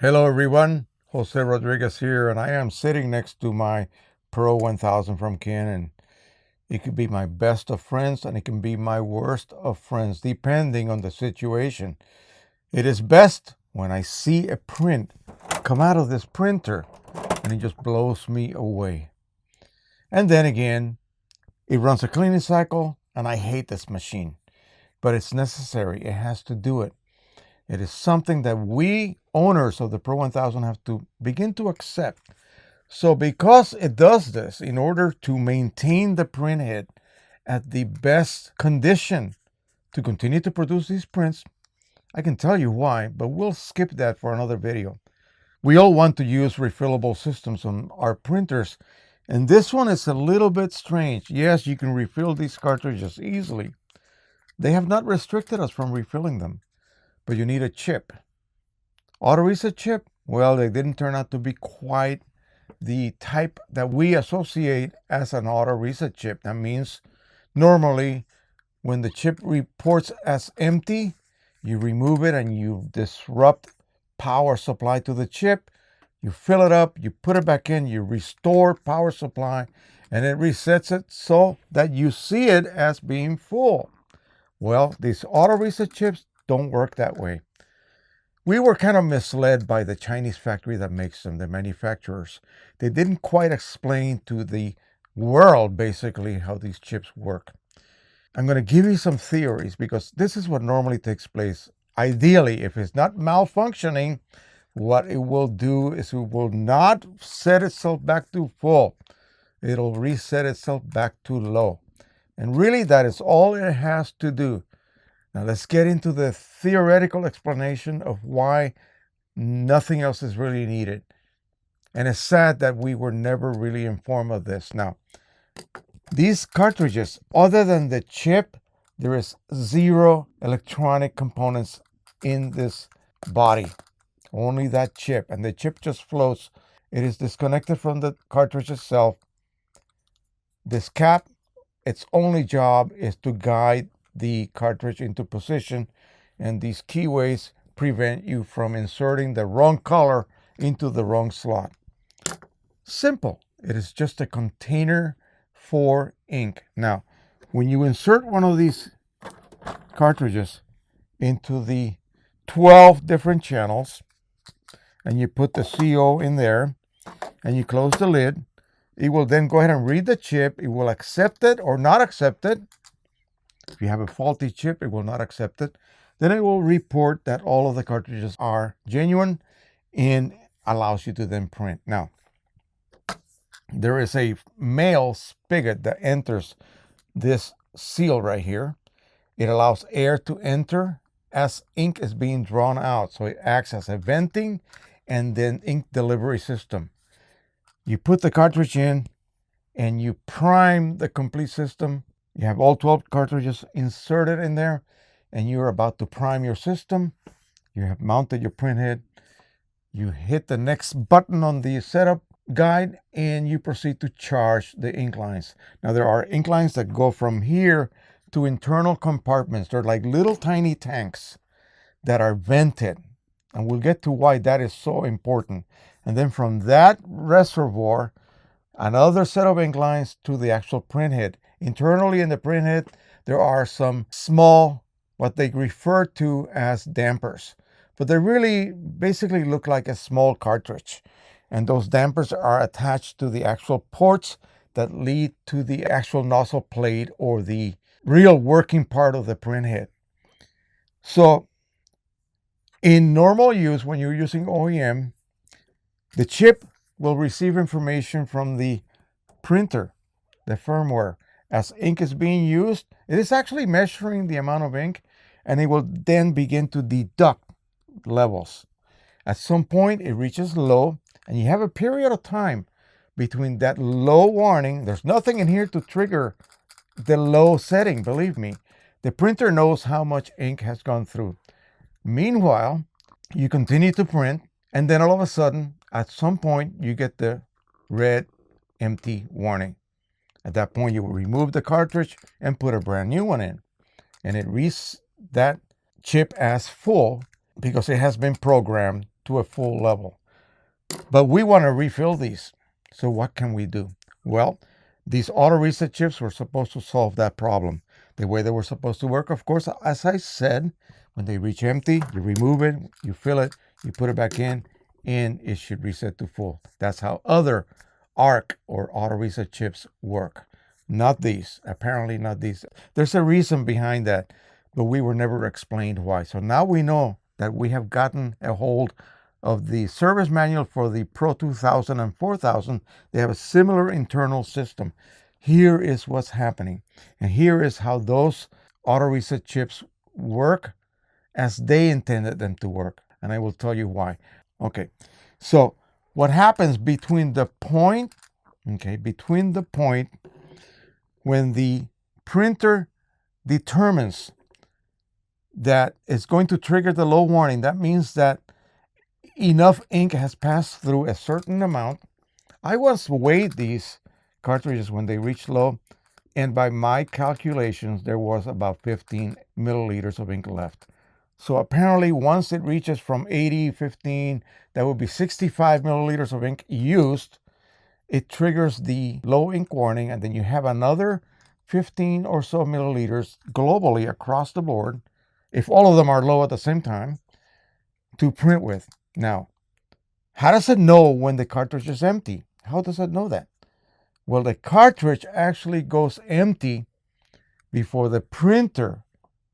Hello everyone, Jose Rodriguez here, and I am sitting next to my Pro 1000 from Canon. It could be my best of friends and it can be my worst of friends, depending on the situation. It is best when I see a print come out of this printer and it just blows me away. And then again, it runs a cleaning cycle and I hate this machine, but it's necessary. It has to do it. It is something that we owners of the Pro 1000 have to begin to accept. So because it does this, in order to maintain the print head at the best condition to continue to produce these prints, I can tell you why, but we'll skip that for another video. We all want to use refillable systems on our printers, and this one is a little bit strange. Yes, you can refill these cartridges easily. They have not restricted us from refilling them, but you need a chip. Auto reset chip? Well, they didn't turn out to be quite the type that we associate as an auto reset chip. That means normally when the chip reports as empty, you remove it and you disrupt power supply to the chip. You fill it up, you put it back in, you restore power supply, and it resets it so that you see it as being full. Well, these auto reset chips don't work that way. We were kind of misled by the Chinese factory that makes them, the manufacturers. They didn't quite explain to the world basically how these chips work. I'm going to give you some theories because this is what normally takes place. Ideally, if it's not malfunctioning, what it will do is it will not set itself back to full. It'll reset itself back to low. And really, that is all it has to do. Now let's get into the theoretical explanation of why nothing else is really needed. And it's sad that we were never really informed of this. Now, these cartridges, other than the chip, there is 0 electronic components in this body. Only that chip, and the chip just floats. It is disconnected from the cartridge itself. This cap, its only job is to guide the cartridge into position, and these keyways prevent you from inserting the wrong color into the wrong slot. Simple. It is just a container for ink. Now, when you insert one of these cartridges into the 12 different channels and you put the CO in there and you close the lid, it will then go ahead and read the chip. It will accept it or not accept it. If you have a faulty chip, it will not accept it. Then it will report that all of the cartridges are genuine and allows you to then print. Now, there is a male spigot that enters this seal right here. It allows air to enter as ink is being drawn out. So it acts as a venting and then ink delivery system. You put the cartridge in and you prime the complete system. You have all 12 cartridges inserted in there and you're about to prime your system. You have mounted your print head. You hit the next button on the setup guide and you proceed to charge the ink lines. Now there are ink lines that go from here to internal compartments. They're like little tiny tanks that are vented. And we'll get to why that is so important. And then from that reservoir, another set of ink lines to the actual print head. Internally in the print head, there are some small, what they refer to as dampers. But they really basically look like a small cartridge. And those dampers are attached to the actual ports that lead to the actual nozzle plate or the real working part of the print head. So in normal use, when you're using OEM, the chip will receive information from the printer, the firmware. As ink is being used, it is actually measuring the amount of ink, and it will then begin to deduct levels. At some point, it reaches low, and you have a period of time between that low warning. There's nothing in here to trigger the low setting, believe me. The printer knows how much ink has gone through. Meanwhile, you continue to print, and then all of a sudden, at some point, you get the red empty warning. At that point, you will remove the cartridge and put a brand new one in. And it reads that chip as full because it has been programmed to a full level. But we want to refill these. So what can we do? Well, these auto reset chips were supposed to solve that problem. The way they were supposed to work, of course, as I said, when they reach empty, you remove it, you fill it, you put it back in, and it should reset to full. That's how other ARC or auto reset chips work. Not these, apparently not these. There's a reason behind that, but we were never explained why. So now we know that we have gotten a hold of the service manual for the Pro 2000 and 4000. They have a similar internal system. Here is what's happening. And here is how those auto reset chips work as they intended them to work. And I will tell you why. Okay, so what happens between the point when the printer determines that it's going to trigger the low warning, that means that enough ink has passed through a certain amount. I once weighed these cartridges when they reached low, and by my calculations, there was about 15 milliliters of ink left. So apparently, once it reaches from 80, 15, that would be 65 milliliters of ink used, it triggers the low ink warning, and then you have another 15 or so milliliters globally across the board, if all of them are low at the same time, to print with. Now, how does it know when the cartridge is empty? How does it know that? Well, the cartridge actually goes empty before the printer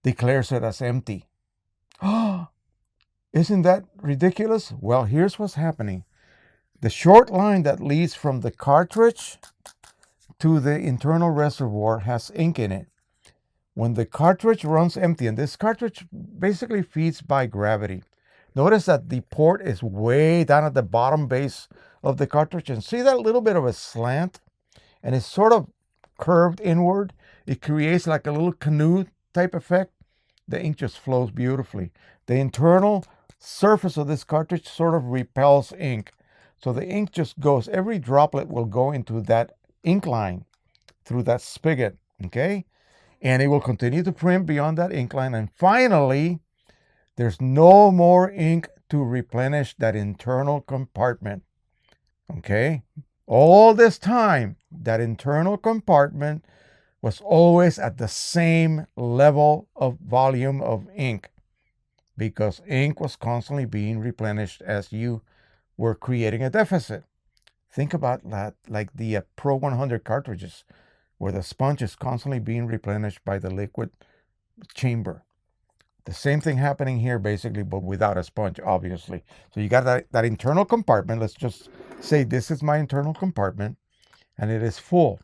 declares it as empty. Oh, isn't that ridiculous? Well, here's what's happening. The short line that leads from the cartridge to the internal reservoir has ink in it. When the cartridge runs empty, and this cartridge basically feeds by gravity. Notice that the port is way down at the bottom base of the cartridge, and see that little bit of a slant? And it's sort of curved inward. It creates like a little canoe type effect. The ink just flows beautifully. The internal surface of this cartridge sort of repels ink. So the ink just goes, every droplet will go into that ink line through that spigot, okay? And it will continue to print beyond that ink line. And finally, there's no more ink to replenish that internal compartment, okay? All this time, that internal compartment was always at the same level of volume of ink because ink was constantly being replenished as you were creating a deficit. Think about that, like the Pro 100 cartridges, where the sponge is constantly being replenished by the liquid chamber. The same thing happening here, basically, but without a sponge, obviously. So you got that internal compartment. Let's just say this is my internal compartment, and it is full,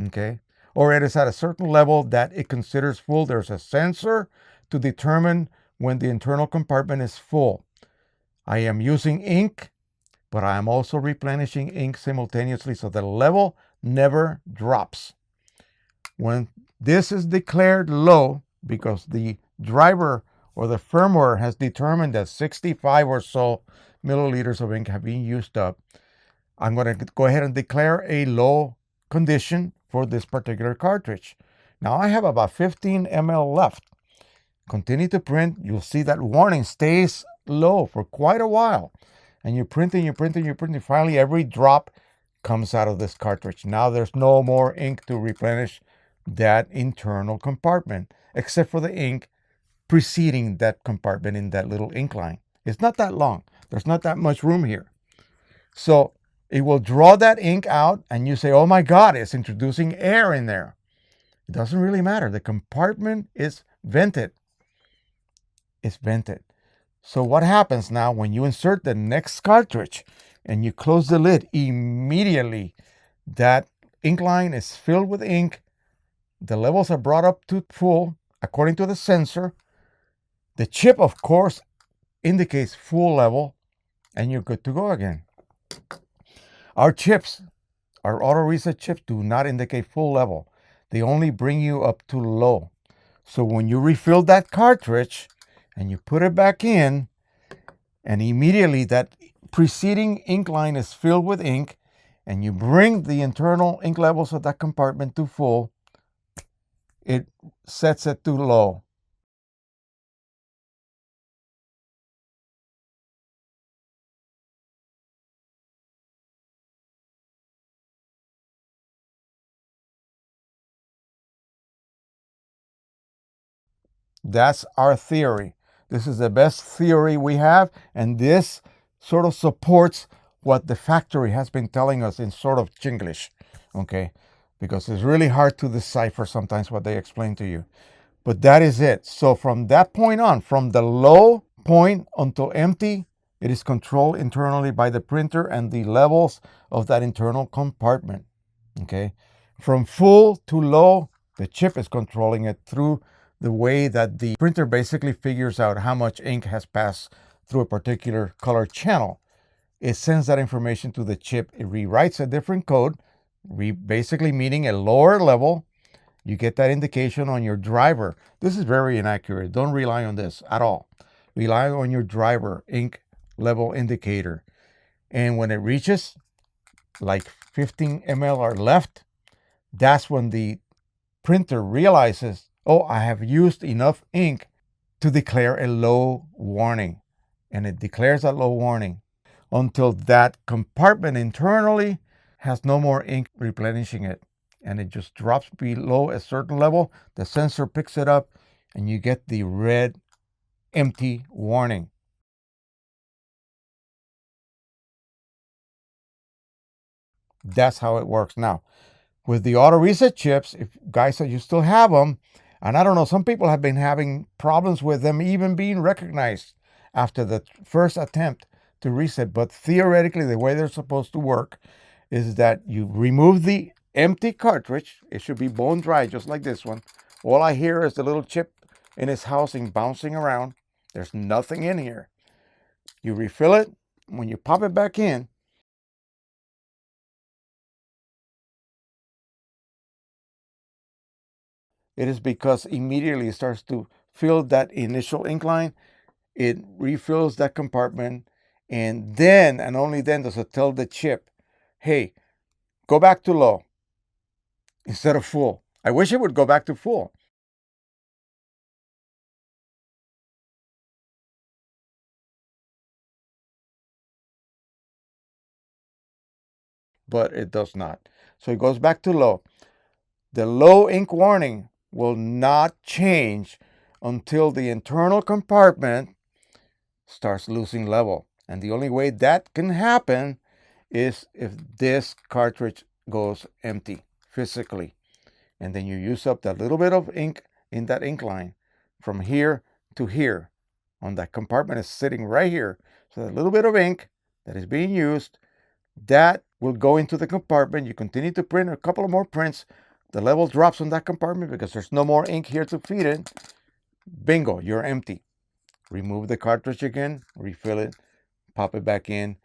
okay? Or it is at a certain level that it considers full. There's a sensor to determine when the internal compartment is full. I am using ink, but I am also replenishing ink simultaneously, so the level never drops. When this is declared low, because the driver or the firmware has determined that 65 or so milliliters of ink have been used up, I'm going to go ahead and declare a low condition for this particular cartridge. Now I have about 15 ml left. Continue to print. You'll see that warning stays low for quite a while. And you're printing. Finally, every drop comes out of this cartridge. Now there's no more ink to replenish that internal compartment, except for the ink preceding that compartment in that little ink line. It's not that long. There's not that much room here. So it will draw that ink out, and you say, oh my God, it's introducing air in there. It doesn't really matter. The compartment is vented. It's vented. So what happens now when you insert the next cartridge and you close the lid? Immediately, that ink line is filled with ink. The levels are brought up to full according to the sensor. The chip, of course, indicates full level, and you're good to go again. Our chips Our auto reset chips do not indicate full level. They only bring you up to low. So when you refill that cartridge and you put it back in, and immediately that preceding ink line is filled with ink, and you bring the internal ink levels of that compartment to full, it sets it to low. That's our theory. This is the best theory we have, and this sort of supports what the factory has been telling us in sort of Chinglish, okay? Because it's really hard to decipher sometimes what they explain to you. But that is it. So from that point on, from the low point until empty, it is controlled internally by the printer and the levels of that internal compartment, okay? From full to low, the chip is controlling it through the way that the printer basically figures out how much ink has passed through a particular color channel. It sends that information to the chip. It rewrites a different code, basically meaning a lower level. You get that indication on your driver. This is very inaccurate. Don't rely on this at all. Rely on your driver ink level indicator. And when it reaches like 15 ml or left, that's when the printer realizes, oh, I have used enough ink to declare a low warning. And it declares that low warning until that compartment internally has no more ink replenishing it. And it just drops below a certain level. The sensor picks it up and you get the red empty warning. That's how it works. Now, with the auto reset chips, if guys that you still have them, and I don't know, some people have been having problems with them even being recognized after the first attempt to reset. But theoretically, the way they're supposed to work is that you remove the empty cartridge. It should be bone dry, just like this one. All I hear is the little chip in its housing bouncing around. There's nothing in here. You refill it. When you pop it back in, it is because immediately it starts to fill that initial ink line. It refills that compartment, and then and only then does it tell the chip, hey, go back to low instead of full. I wish it would go back to full, but it does not. So it goes back to low. The low ink warning will not change until the internal compartment starts losing level. And the only way that can happen is if this cartridge goes empty physically. And then you use up that little bit of ink in that ink line from here to here. On that compartment is sitting right here. So that little bit of ink that is being used, that will go into the compartment. You continue to print a couple of more prints. The level drops on that compartment because there's no more ink here to feed it. Bingo, you're empty. Remove the cartridge again, refill it, pop it back in.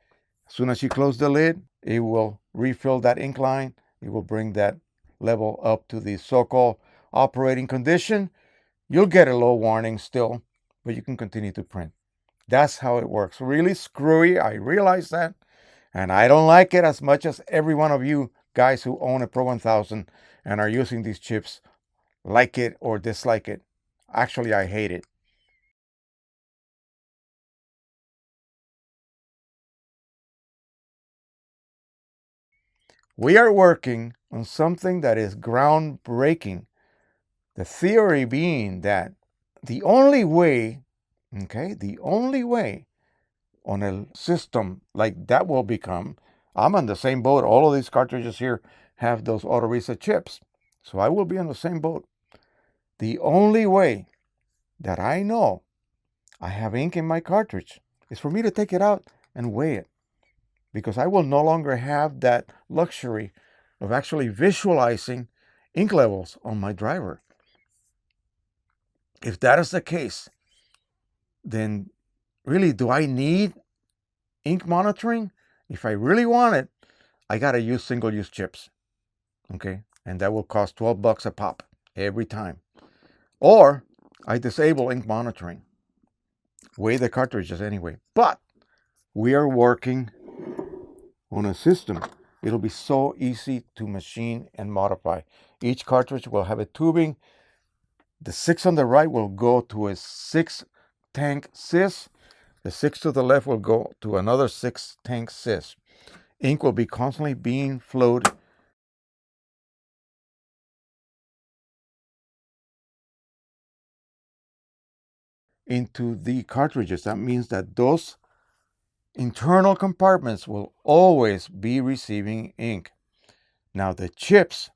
As soon as you close the lid, it will refill that ink line. It will bring that level up to the so-called operating condition. You'll get a low warning still, but you can continue to print. That's how it works. Really screwy, I realize that. And I don't like it as much as every one of you guys who own a Pro 1000 and are using these chips like it or dislike it. Actually, I hate it. We are working on something that is groundbreaking. The theory being that the only way, okay, the only way on a system like that will become, I'm on the same boat. All of these cartridges here have those auto reset chips. So I will be on the same boat. The only way that I know I have ink in my cartridge is for me to take it out and weigh it, because I will no longer have that luxury of actually visualizing ink levels on my driver. If that is the case, then really, do I need ink monitoring? If I really want it, I got to use single-use chips, okay? And that will cost $12 a pop every time. Or I disable ink monitoring. Weigh the cartridges anyway. But we are working on a system. It'll be so easy to machine and modify. Each cartridge will have a tubing. The 6 on the right will go to a 6-tank sys. The 6 to the left will go to another 6-tank sys. Ink will be constantly being flowed into the cartridges. That means that those internal compartments will always be receiving ink. Now the chips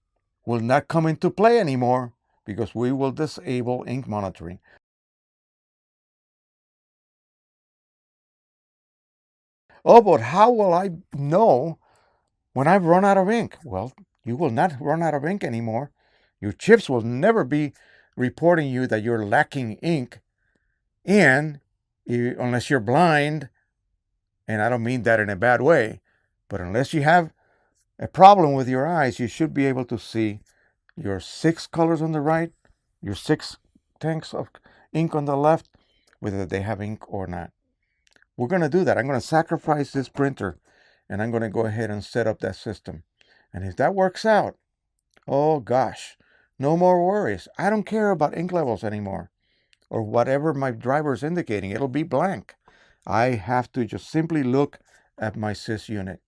will not come into play anymore because we will disable ink monitoring. Oh, but how will I know when I've run out of ink? Well, you will not run out of ink anymore. Your chips will never be reporting you that you're lacking ink. And unless you're blind, and I don't mean that in a bad way, but unless you have a problem with your eyes, you should be able to see your 6 colors on the right, your 6 tanks of ink on the left, whether they have ink or not. We're going to do that. I'm going to sacrifice this printer and I'm going to go ahead and set up that system. And if that works out, oh gosh, no more worries. I don't care about ink levels anymore or whatever my driver is indicating. It'll be blank. I have to just simply look at my sys unit.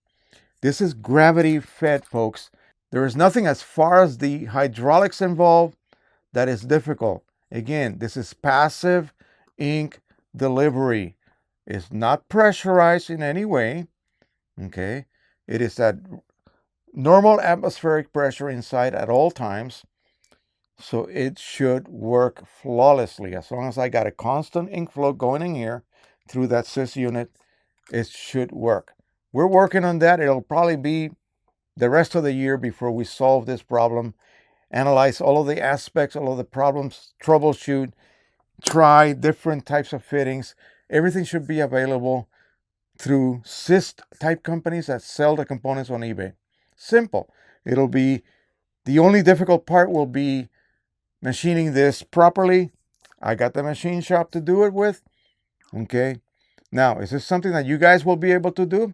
This is gravity fed, folks. There is nothing as far as the hydraulics involved that is difficult. Again, this is passive ink delivery. It's not pressurized in any way. Okay. It is at normal atmospheric pressure inside at all times. So it should work flawlessly. As long as I got a constant ink flow going in here through that sys unit, it should work. We're working on that. It'll probably be the rest of the year before we solve this problem. Analyze all of the aspects, all of the problems, troubleshoot, try different types of fittings. Everything should be available through sys type companies that sell the components on eBay. Simple. It'll be, the only difficult part will be machining this properly. I got the machine shop to do it with. Okay. Now, is this something that you guys will be able to do?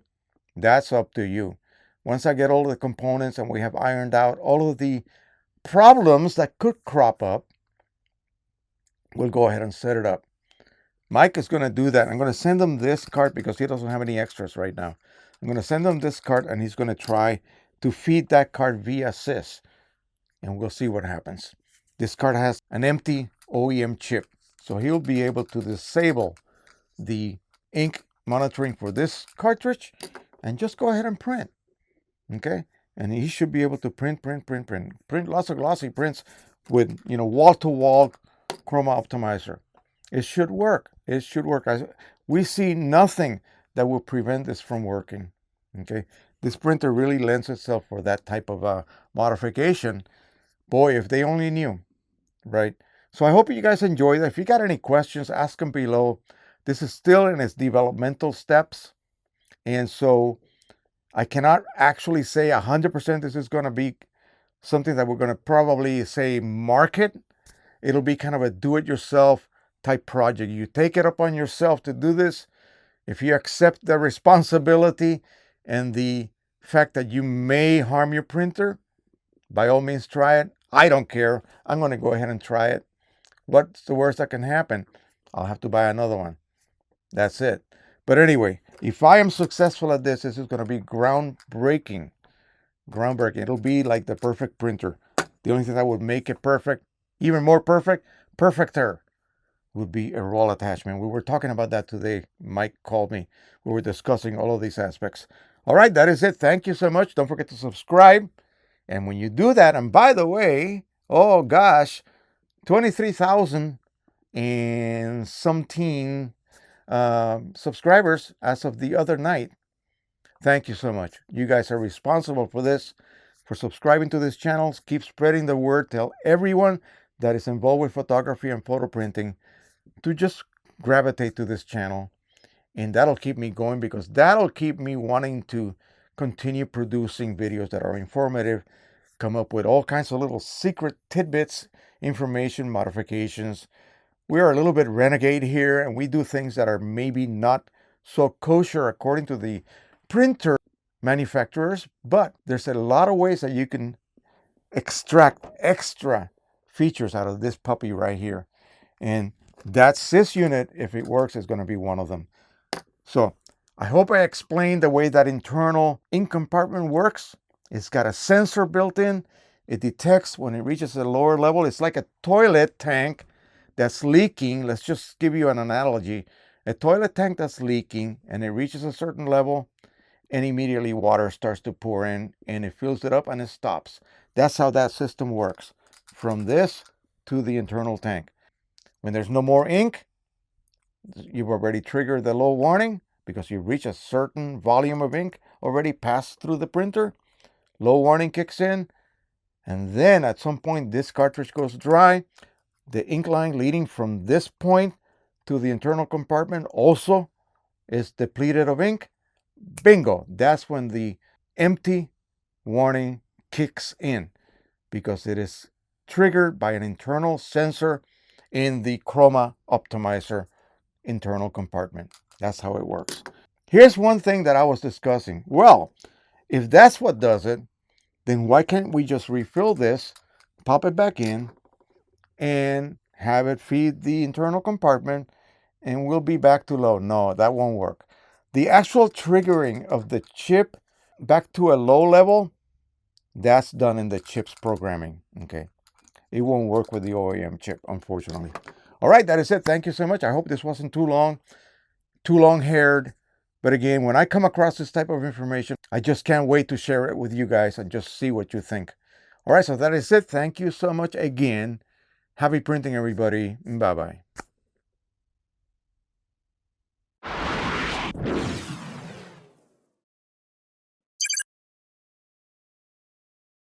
That's up to you. Once I get all the components and we have ironed out all of the problems that could crop up, we'll go ahead and set it up. Mike is going to do that. I'm going to send him this cart because he doesn't have any extras right now. I'm going to send him this cart and he's going to try to feed that cart via sys. And we'll see what happens. This cart has an empty OEM chip. So he'll be able to disable the ink monitoring for this cartridge and just go ahead and print. Okay? And he should be able to print lots of glossy prints with, wall-to-wall chroma optimizer. It should work. It should work. We see nothing that will prevent this from working. Okay? This printer really lends itself for that type of modification. Boy, if they only knew, right? So I hope you guys enjoyed it. If you got any questions, ask them below. This is still in its developmental steps. And so I cannot actually say 100% this is going to be something that we're going to probably say market. It'll be kind of a do-it-yourself type project. You take it upon yourself to do this. If you accept the responsibility and the fact that you may harm your printer, by all means try it. I don't care. I'm going to go ahead and try it. What's the worst that can happen? I'll have to buy another one. That's it. But anyway, if I am successful at this, this is going to be groundbreaking. Groundbreaking. It'll be like the perfect printer. The only thing that would make it perfect, even more perfect, perfecter, would be a roll attachment. We were talking about that today. Mike called me. We were discussing all of these aspects. All right, that is it. Thank you so much. Don't forget to subscribe. And when you do that, and by the way, oh gosh, 23,000 and something subscribers as of the other night. Thank you so much. You guys are responsible for this, for subscribing to this channel. Keep spreading the word. Tell everyone that is involved with photography and photo printing to just gravitate to this channel. And that'll keep me going because that'll keep me wanting to continue producing videos that are informative, come up with all kinds of little secret tidbits, information, modifications. We are a little bit renegade here, and we do things that are maybe not so kosher according to the printer manufacturers, but there's a lot of ways that you can extract extra features out of this puppy right here. And that sys unit, if it works, is going to be one of them. So I hope I explained the way that internal ink compartment works. It's got a sensor built in. It detects when it reaches a lower level. It's like a toilet tank that's leaking. Let's just give you an analogy. A toilet tank that's leaking and it reaches a certain level, and immediately water starts to pour in and it fills it up and it stops. That's how that system works, from this to the internal tank. When there's no more ink, you've already triggered the low warning because you reach a certain volume of ink already passed through the printer. Low warning kicks in, and then at some point this cartridge goes dry. The ink line leading from this point to the internal compartment also is depleted of ink. Bingo, that's when the empty warning kicks in, because it is triggered by an internal sensor in the chroma optimizer internal compartment. That's how it works. Here's one thing that I was discussing. Well, if that's what does it, then why can't we just refill this, pop it back in, and have it feed the internal compartment, and we'll be back to low? No, that won't work. The actual triggering of the chip back to a low level, that's done in the chip's programming. Okay, it won't work with the OEM chip, unfortunately. All right, that is it. Thank you so much. I hope this wasn't too long-haired. But again, when I come across this type of information, I just can't wait to share it with you guys and just see what you think. All right, so that is it. Thank you so much again. Happy printing, everybody. Bye-bye.